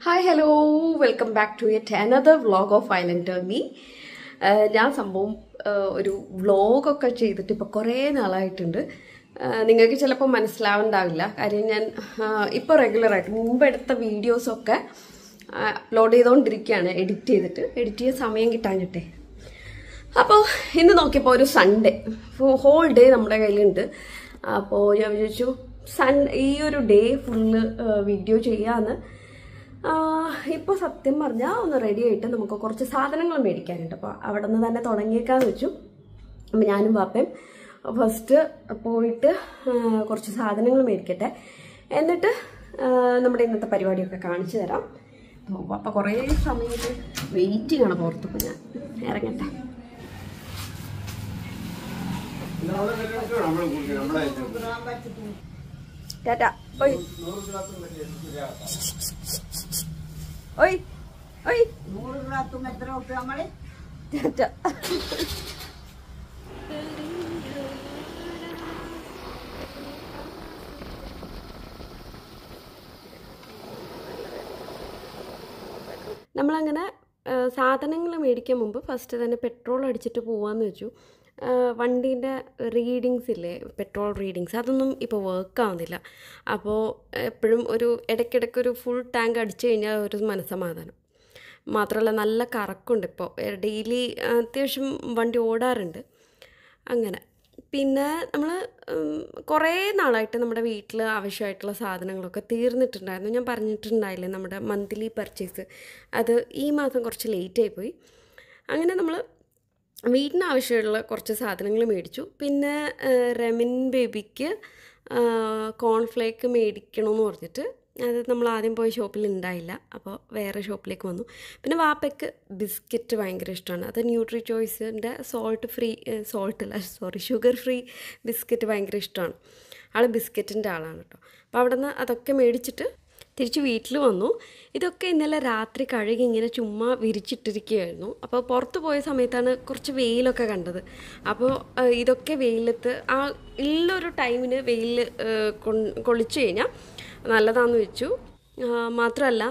Hi, hello, welcome back to yet another vlog of Island Me. ഞാൻ സംഭവം ഒരു വ്ളോഗൊക്കെ ചെയ്തിട്ട് ഇപ്പോൾ കുറേ നാളായിട്ടുണ്ട്. നിങ്ങൾക്ക് ചിലപ്പോൾ മനസ്സിലാവുന്നുണ്ടാവില്ല. കാര്യം ഞാൻ ഇപ്പോൾ റെഗുലറായിട്ട് മുമ്പ് എടുത്ത വീഡിയോസൊക്കെ അപ്ലോഡ് ചെയ്തുകൊണ്ടിരിക്കുകയാണ്, എഡിറ്റ് ചെയ്യാൻ സമയം കിട്ടാഞ്ഞിട്ടേ. അപ്പോൾ ഇന്ന് നോക്കിയപ്പോൾ ഒരു സൺഡേ ഹോൾ ഡേ നമ്മുടെ കയ്യിലുണ്ട്. അപ്പോൾ ഞാൻ വിചാരിച്ചു ഈ ഒരു ഡേ ഫുള്ള് വീഡിയോ ചെയ്യാമെന്ന്. ഇപ്പോൾ സത്യം പറഞ്ഞാൽ ഒന്ന് റെഡി ആയിട്ട് നമുക്ക് കുറച്ച് സാധനങ്ങൾ മേടിക്കാനുണ്ട്. അപ്പോൾ അവിടെ നിന്ന് തന്നെ തുടങ്ങിയേക്കാന്ന് വെച്ചു. അപ്പം ഞാനും പാപ്പയും ഫസ്റ്റ് പോയിട്ട് കുറച്ച് സാധനങ്ങൾ മേടിക്കട്ടെ, എന്നിട്ട് നമ്മുടെ ഇന്നത്തെ പരിപാടിയൊക്കെ കാണിച്ചു തരാം. പാപ്പ കുറേ സമയത്ത് വെയിറ്റിംഗ് ആണ് പുറത്ത്. അപ്പോൾ ഞാൻ ഇറങ്ങട്ടെ. ടാറ്റാ. ഓയ് ഓയ് ഓയ് ടാറ്റാ. നമ്മളങ്ങനെ സാധനങ്ങൾ മേടിക്കാൻ മുമ്പ് ഫസ്റ്റ് തന്നെ പെട്രോൾ അടിച്ചിട്ട് പോവാന്ന് വെച്ചു. വണ്ടീൻ്റെ റീഡിങ്സ് ഇല്ലേ, പെട്രോൾ റീഡിങ്സ്, അതൊന്നും ഇപ്പോൾ വർക്കാവുന്നില്ല. അപ്പോൾ എപ്പോഴും ഒരു ഇടയ്ക്കിടയ്ക്കൊരു ഫുൾ ടാങ്ക് അടിച്ചു കഴിഞ്ഞാൽ ഒരു മനസ്സമാധാനം. മാത്രമല്ല നല്ല കറക്കുണ്ട് ഇപ്പോൾ, ഡെയിലി അത്യാവശ്യം വണ്ടി ഓടാറുണ്ട്. അങ്ങനെ പിന്നെ നമ്മൾ കുറേ നാളായിട്ട് നമ്മുടെ വീട്ടിൽ ആവശ്യമായിട്ടുള്ള സാധനങ്ങളൊക്കെ തീർന്നിട്ടുണ്ടായിരുന്നു. ഞാൻ പറഞ്ഞിട്ടുണ്ടായില്ലേ നമ്മുടെ മന്ത്ലി പർച്ചേസ്, അത് ഈ മാസം കുറച്ച് ലേറ്റായിപ്പോയി. അങ്ങനെ നമ്മൾ വീട്ടിന് ആവശ്യമുള്ള കുറച്ച് സാധനങ്ങൾ മേടിച്ചു. പിന്നെ റെമിൻ ബേബിക്ക് കോൺഫ്ലേക്ക് മേടിക്കണമെന്ന് പറഞ്ഞിട്ട് അത് നമ്മൾ ആദ്യം പോയ ഷോപ്പിൽ ഉണ്ടായില്ല, അപ്പോൾ വേറെ ഷോപ്പിലേക്ക് വന്നു. പിന്നെ വാപ്പയ്ക്ക് ബിസ്ക്കറ്റ് ഭയങ്കര ഇഷ്ടമാണ്. അത് ന്യൂട്രി ചോയ്സിൻ്റെ ഷുഗർ ഫ്രീ ബിസ്ക്കറ്റ് ഭയങ്കര ഇഷ്ടമാണ്. ആൾ ബിസ്ക്കറ്റിൻ്റെ ആളാണ് കേട്ടോ. അപ്പോൾ അവിടെ നിന്ന് അതൊക്കെ മേടിച്ചിട്ട് തിരിച്ച് വീട്ടിൽ വന്നു. ഇതൊക്കെ ഇന്നലെ രാത്രി കഴുകി ഇങ്ങനെ ചുമ്മാ വിരിച്ചിട്ടിരിക്കുകയായിരുന്നു. അപ്പോൾ പുറത്ത് പോയ സമയത്താണ് കുറച്ച് വെയിലൊക്കെ കണ്ടത്. അപ്പോൾ ഇതൊക്കെ വെയിലത്ത് ആ ഉള്ളൊരു ടൈമിന് വെയിൽ കൊള്ളിച്ചു കഴിഞ്ഞാൽ നല്ലതാണെന്ന് വെച്ചു. മാത്രമല്ല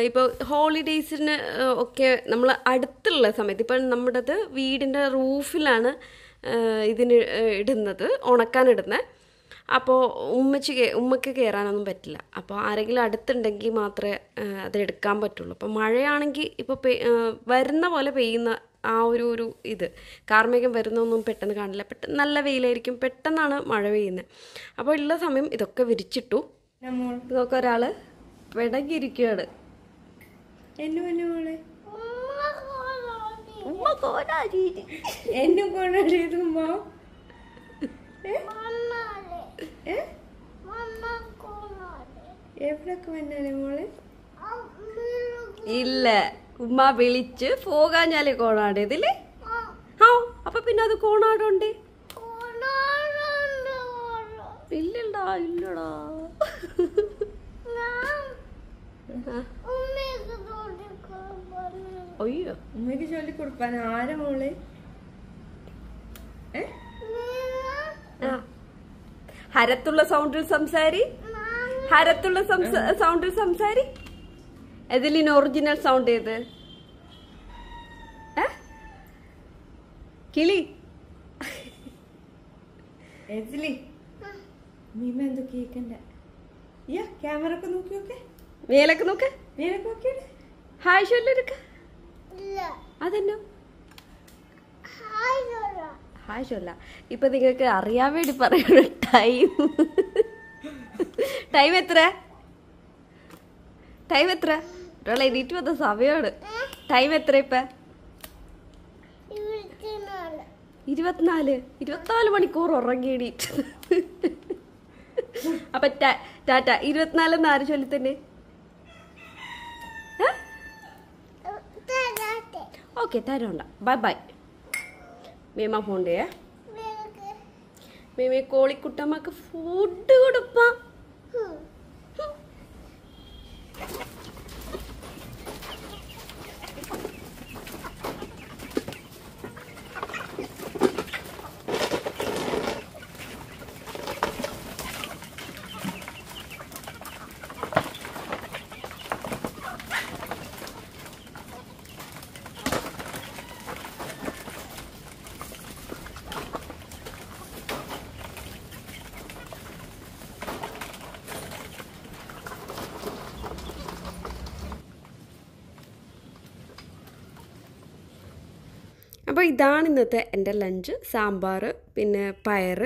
ഇപ്പോൾ ഹോളിഡേയ്സിന് ഒക്കെ നമ്മൾ അടുത്തുള്ള സമയത്ത്, ഇപ്പം നമ്മുടേത് വീടിൻ്റെ റൂഫിലാണ് ഇതിന് ഇടുന്നത്, ഉണക്കാനിടുന്നത്. അപ്പോൾ ഉമ്മയ്ക്ക് കയറാനൊന്നും പറ്റില്ല. അപ്പോൾ ആരെങ്കിലും അടുത്തുണ്ടെങ്കിൽ മാത്രമേ അത് എടുക്കാൻ പറ്റുള്ളൂ. അപ്പോൾ മഴയാണെങ്കിൽ ഇപ്പോൾ വരുന്ന പോലെ പെയ്യുന്ന ആ ഒരു ഇത് കാർമേഘം വരുന്നൊന്നും പെട്ടെന്ന് കാണില്ല. പെട്ടെന്ന് നല്ല വെയിലായിരിക്കും, പെട്ടെന്നാണ് മഴ പെയ്യുന്നത്. അപ്പോൾ ഉള്ള സമയം ഇതൊക്കെ വിരിച്ചിട്ടു. ഇതൊക്കെ ഒരാൾ പിടങ്ങിയിരിക്കുകയാണ്. ഇല്ല, ഉമ്മ വിളിച്ച് പോകാഞ്ഞാലേ കോണാടേതില്ലേ? ആ, അപ്പൊ പിന്നെ അത് കോണാടുണ്ട്. ഇല്ലടാ ഇല്ലടാ. അയ്യോ, ഉമ്മക്ക് ചൊല്ലിക്കൊടുക്കാൻ ആരാ മോളെ? ഹരത്തുള്ള സൗണ്ടിൽ സംസാരി, ഹരത്തുള്ള സൗണ്ടിൽ സംസാരി. എതിലിന് ഒറിജിനൽ സൗണ്ട് ഏത്? കിളി എതിലി മീമ എന്തോ കേക്കണ്ട. ക്യാമറക്ക് നോക്കി നോക്കെ, മേലൊക്കെ നോക്കെ, മേലൊക്കെ നോക്കി. ഹായ് ചൊല്ലരുക്ക. അതെന്നോ ഹായ് ചൊല്ല. ഇപ്പൊ നിങ്ങൾക്ക് അറിയാൻ വേണ്ടി പറയണ ടൈം എത്ര ഒരാൾ എണീറ്റ് വന്ന സമയമാണ്. ടൈം എത്ര ഇപ്പൊ? 24 മണിക്കൂർ ഉറങ്ങി എണീറ്റ്. അപ്പൊ ടാറ്റ. 24 ആര് ചൊല്ലി തന്നെ? ഓക്കെ, തരണ്ട. By bye. മേമ പോണ്ടേ? മേമ കോളിക്കുട്ടമ്മക്ക് ഫുഡ് കൊടുപ്പാ. അപ്പോൾ ഇതാണ് ഇന്നത്തെ എൻ്റെ ലഞ്ച്. സാമ്പാർ, പിന്നെ പയർ,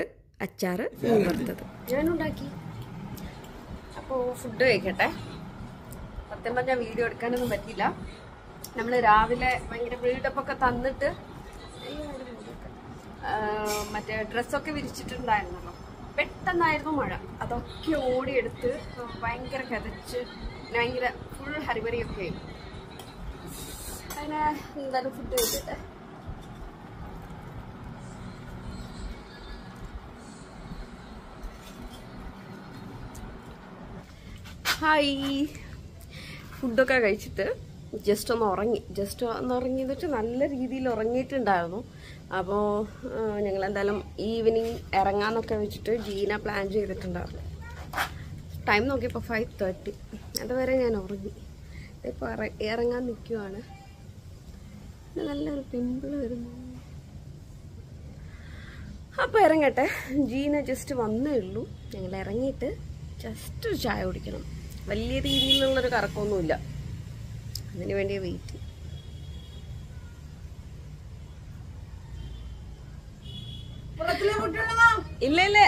അച്ചാർ, മീൻ വറുത്തത് ഞാനുണ്ടാക്കി. അപ്പോൾ ഫുഡ് കഴിക്കട്ടെ. സത്യം പറഞ്ഞാൽ വീഡിയോ എടുക്കാനൊന്നും പറ്റിയില്ല. നമ്മൾ രാവിലെ ഭയങ്കര ബിൽഡപ്പൊക്കെ തന്നിട്ട് മറ്റേ ഡ്രസ്സൊക്കെ വിരിച്ചിട്ടുണ്ടായിരുന്നല്ലോ. പെട്ടെന്നായിരുന്നു മഴ. അതൊക്കെ ഓടിയെടുത്ത് ഭയങ്കര കതച്ച് ഭയങ്കര ഫുൾ ഹരിവരിയൊക്കെ ആയി. അതിനെ എന്തായാലും ഫുഡ് കഴിക്കട്ടെ. ഹായ്. ഫുഡൊക്കെ കഴിച്ചിട്ട് ജസ്റ്റ് ഒന്ന് ഉറങ്ങിയെന്ന് വെച്ചാൽ നല്ല രീതിയിൽ ഉറങ്ങിയിട്ടുണ്ടായിരുന്നു. അപ്പോൾ ഞങ്ങൾ എന്തായാലും ഈവനിങ് ഇറങ്ങാമെന്നൊക്കെ വെച്ചിട്ട് ജീന പ്ലാൻ ചെയ്തിട്ടുണ്ടായിരുന്നു. ടൈം നോക്കിയപ്പോൾ 5:30. അതുവരെ ഞാൻ ഉറങ്ങി. ഇപ്പോൾ ഇറങ്ങാൻ നിൽക്കുവാണ്. നല്ലൊരു പിമ്പിൾ വരുന്നു. അപ്പോൾ ഇറങ്ങട്ടെ. ജീന ജസ്റ്റ് വന്നേ ഉള്ളൂ. ഞങ്ങൾ ഇറങ്ങിയിട്ട് ജസ്റ്റ് ഒരു ചായ കുടിക്കണം. വലിയ രീതിയിലുള്ളൊരു കറക്കമൊന്നുമില്ല. അതിന് വേണ്ടി വെയിറ്റ്. ഇല്ല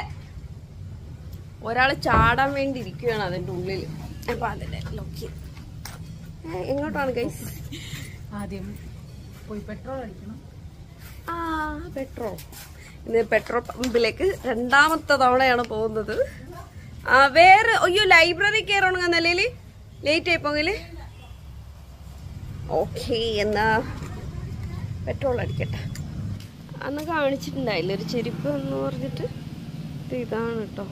ഒരാൾ ചാടാൻ വേണ്ടി ഇരിക്കുകയാണ് അതിൻ്റെ ഉള്ളിൽ. അപ്പൊ അതിന്റെ ലോക്ക്. എങ്ങോട്ടാണ് ഗൈസ്? ആദ്യം പോയി പെട്രോൾ അടിക്കണം. പെട്രോൾ. ഇന്ന് പെട്രോൾ പമ്പിലേക്ക് രണ്ടാമത്തെ തവണയാണ് പോകുന്നത്. വേറെ അയ്യോ ലൈബ്രറി കയറണ നിലയില് ലേറ്റ് ആയിപ്പോങ്കില്. ഓക്കെ, എന്നാ പെട്രോൾ അടിക്കട്ടെ. അന്ന് കാണിച്ചിട്ടുണ്ടായില്ല ഒരു ചെരുപ്പ് എന്ന് പറഞ്ഞിട്ട്. ഇതാണ് കേട്ടോ,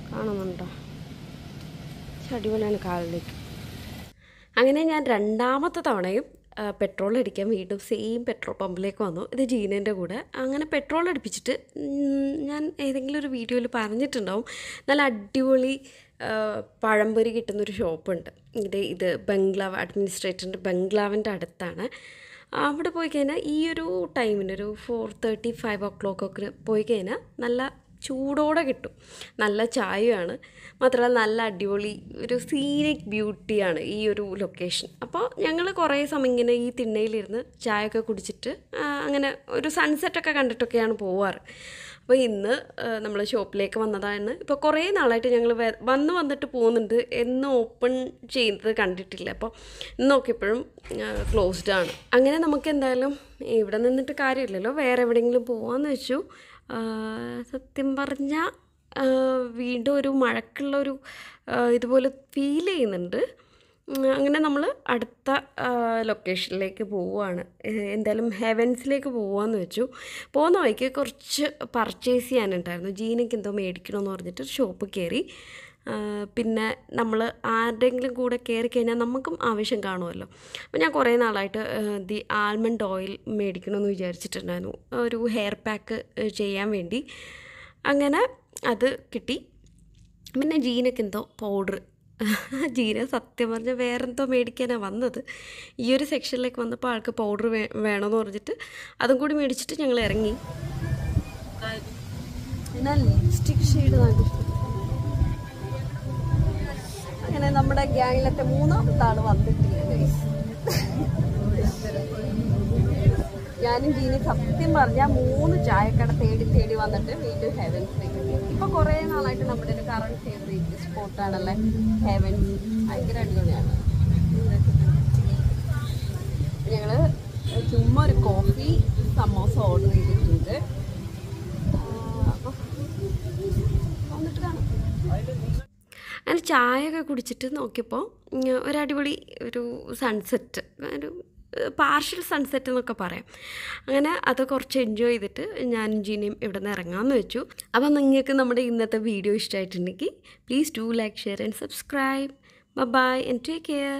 കാണുന്നുണ്ടോ? അടിപൊളിയാണ് കാലിലേക്ക്. അങ്ങനെ ഞാൻ രണ്ടാമത്തെ തവണയും പെട്രോൾ അടിക്കാൻ വീണ്ടും സെയിം പെട്രോൾ പമ്പിലേക്ക് വന്നു. ഇത് ജീനേൻ്റെ കൂടെ. അങ്ങനെ പെട്രോൾ അടിപ്പിച്ചിട്ട് ഞാൻ ഏതെങ്കിലും ഒരു വീഡിയോയിൽ പറഞ്ഞിട്ടുണ്ടാവും, നല്ല അടിപൊളി പഴംപൊരി കിട്ടുന്നൊരു ഷോപ്പുണ്ട്. ഇത് ബംഗ്ലാവ് അഡ്മിനിസ്ട്രേറ്ററിൻ്റെ ബംഗ്ലാവിൻ്റെ അടുത്താണ്. അവിടെ പോയി കഴിഞ്ഞാൽ ഈ ഒരു ടൈമിന് ഒരു 4:30, 5 o'clock പോയി കഴിഞ്ഞാൽ നല്ല ചൂടോടെ കിട്ടും. നല്ല ചായയാണ്. മാത്രമല്ല നല്ല അടിപൊളി ഒരു സീനിക് ബ്യൂട്ടിയാണ് ഈ ഒരു ലൊക്കേഷൻ. അപ്പോൾ ഞങ്ങൾ കുറേ സമയം ഇങ്ങനെ ഈ തിണ്ണയിലിരുന്ന് ചായയൊക്കെ കുടിച്ചിട്ട് അങ്ങനെ ഒരു സൺസെറ്റൊക്കെ കണ്ടിട്ടൊക്കെയാണ് പോവാറ്. അപ്പോൾ ഇന്ന് നമ്മൾ ഷോപ്പിലേക്ക് വന്നതാണ്. ഇപ്പോൾ കുറേ നാളായിട്ട് ഞങ്ങൾ വന്നിട്ട് പോകുന്നുണ്ട്. എന്നും ഓപ്പൺ ചെയ്യുന്നത് കണ്ടിട്ടില്ല. അപ്പോൾ ഇന്ന് നോക്കിയപ്പോഴും ക്ലോസ്ഡ് ആണ്. അങ്ങനെ നമുക്ക് എന്തായാലും ഇവിടെ നിന്നിട്ട് കാര്യമില്ലല്ലോ, വേറെ എവിടെയെങ്കിലും പോകാമെന്ന് വെച്ചു. സത്യം പറഞ്ഞാൽ വീണ്ടും ഒരു മഴക്കുള്ളൊരു ഇതുപോലെ ഫീൽ ചെയ്യുന്നുണ്ട്. അങ്ങനെ നമ്മൾ അടുത്ത ലൊക്കേഷനിലേക്ക് പോവുകയാണ്. എന്തായാലും ഹെവൻസിലേക്ക് പോകാമെന്ന് വെച്ചു. പോകുന്ന വഴിക്ക് കുറച്ച് പർച്ചേസ് ചെയ്യാനുണ്ടായിരുന്നു. ജീനയ്ക്ക് എന്തോ മേടിക്കണമെന്ന് പറഞ്ഞിട്ട് ഷോപ്പ് കയറി. പിന്നെ നമ്മൾ ആരുടെയെങ്കിലും കൂടെ കയറി കഴിഞ്ഞാൽ നമുക്കും ആവശ്യം കാണുമല്ലോ. അപ്പോൾ ഞാൻ കുറേ നാളായിട്ട് ദി ആൽമണ്ട് ഓയിൽ മേടിക്കണമെന്ന് വിചാരിച്ചിട്ടുണ്ടായിരുന്നു, ഒരു ഹെയർ പാക്ക് ചെയ്യാൻ വേണ്ടി. അങ്ങനെ അത് കിട്ടി. പിന്നെ ജീനയ്ക്ക് എന്തോ പൗഡർ. ജീന സത്യം പറഞ്ഞാൽ വേറെന്തോ മേടിക്കാനാണ് വന്നത്. ഈ ഒരു സെക്ഷനിലേക്ക് വന്നപ്പോൾ ആൾക്ക് പൗഡർ വേണമെന്ന് പറഞ്ഞിട്ട് അതും കൂടി മേടിച്ചിട്ട് ഞങ്ങൾ ഇറങ്ങി. എന്നാൽ ലിപ്സ്റ്റിക് ഷെയ്ഡ് നല്ല ഇഷ്ടം. അങ്ങനെ നമ്മുടെ ഗ്യാങ്ങിലത്തെ മൂന്നാമത്തെ ആൾ വന്നിട്ടില്ല ഗൈസ്. ഞാനും ജീനി സത്യം പറഞ്ഞാൽ 3 ചായക്കട തേടി വന്നിട്ട് വീണ്ടും ഹെവൻസിലേക്ക്. ഇപ്പോൾ കുറേ നാളായിട്ട് നമ്മുടെ ഒരു കറണ്ട് ഫേവറേറ്റ് സ്പോട്ടാണല്ലേ ഹെവൻസ്. ഭയങ്കര അടിപൊളിയാണ്. ഞങ്ങൾ ചുമ്മാ ഒരു കോഫി സമോസ ഓർഡർ ചെയ്തിട്ടുണ്ട്. അപ്പോൾ വന്നിട്ട് കാണാം. അങ്ങനെ ചായയൊക്കെ കുടിച്ചിട്ട് നോക്കിയപ്പോൾ ഒരടിപൊളി ഒരു സൺസെറ്റ്, ഒരു പാർഷ്യൽ സൺസെറ്റ് എന്നൊക്കെ പറയാം. അങ്ങനെ അത് കുറച്ച് എൻജോയ് ചെയ്തിട്ട് ഞാനും ജീനയും ഇവിടെ നിന്ന് ഇറങ്ങാമെന്ന് വെച്ചു. അപ്പോൾ നിങ്ങൾക്ക് നമ്മുടെ ഇന്നത്തെ വീഡിയോ ഇഷ്ടമായിട്ടുണ്ടെങ്കിൽ please do like, share and subscribe. Bye and take care.